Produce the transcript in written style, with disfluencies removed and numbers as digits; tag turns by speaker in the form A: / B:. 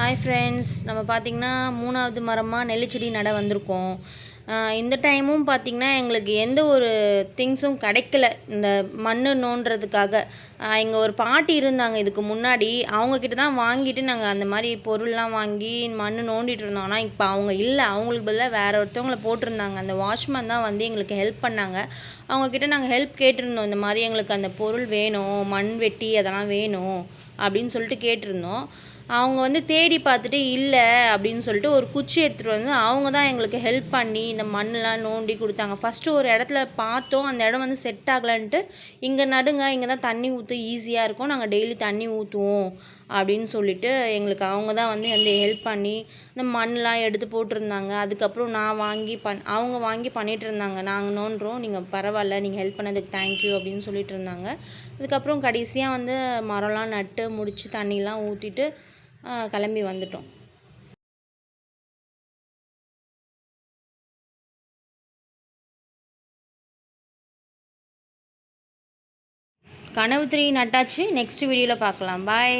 A: Hi friends, நம்ம பார்த்திங்கன்னா 3வது மரமாக நெல்லிச்செடி நட வந்திருக்கோம். இந்த டைமும் பார்த்திங்கன்னா எங்களுக்கு எந்த ஒரு திங்ஸும் கிடைக்கல இந்த மண் நோண்டுறதுக்காக. இங்கே ஒரு பாட்டி இருந்தாங்க இதுக்கு முன்னாடி, அவங்கக்கிட்ட தான் வாங்கிட்டு நாங்கள் அந்த மாதிரி பொருள்லாம் வாங்கி மண் நோண்டிட்டு இருந்தோம். ஆனால் இப்போ அவங்க இல்லை, அவங்களுக்கு பதிலாக வேறு ஒருத்தவங்கள போட்டிருந்தாங்க. அந்த வாட்ச்மேன் தான் வந்து எங்களுக்கு ஹெல்ப் பண்ணாங்க. அவங்கக்கிட்ட நாங்கள் ஹெல்ப் கேட்டிருந்தோம், இந்த மாதிரி எங்களுக்கு அந்த பொருள் வேணும், மண் வெட்டி அதெல்லாம் வேணும் அப்படின்னு சொல்லிட்டு கேட்டிருந்தோம். அவங்க வந்து தேடி பார்த்துட்டு இல்லை அப்படின்னு சொல்லிட்டு ஒரு குச்சி எடுத்துகிட்டு வந்து அவங்க தான் எங்களுக்கு ஹெல்ப் பண்ணி இந்த மண்ணெலாம் நோண்டி கொடுத்தாங்க. ஃபஸ்ட்டு ஒரு இடத்துல பார்த்தோம், அந்த இடம் வந்து செட் ஆகலைன்ட்டு இங்கே நடுங்க, இங்கே தான் தண்ணி ஊற்ற ஈஸியாக இருக்கும், நாங்கள் டெய்லி தண்ணி ஊற்றுவோம் அப்படின்னு சொல்லிட்டு எங்களுக்கு அவங்க தான் வந்து ஹெல்ப் பண்ணி இந்த மண்ணெலாம் எடுத்து போட்டிருந்தாங்க. அதுக்கப்புறம் நான் வாங்கி அவங்க வாங்கி பண்ணிகிட்டு இருந்தாங்க. நாங்கள் நோண்டுறோம், நீங்கள் பரவாயில்ல, நீங்கள் ஹெல்ப் பண்ணதுக்கு தேங்க்யூ அப்படின்னு சொல்லிட்டு இருந்தாங்க. அதுக்கப்புறம் கடைசியாக வந்து மரம்லாம் நட்டு முடித்து தண்ணிலாம் ஊற்றிட்டு கிளம்பி வந்துட்டோம். கனவு 3 நட்டாச்சு. நெக்ஸ்ட் வீடியோவில் பார்க்கலாம். பாய்.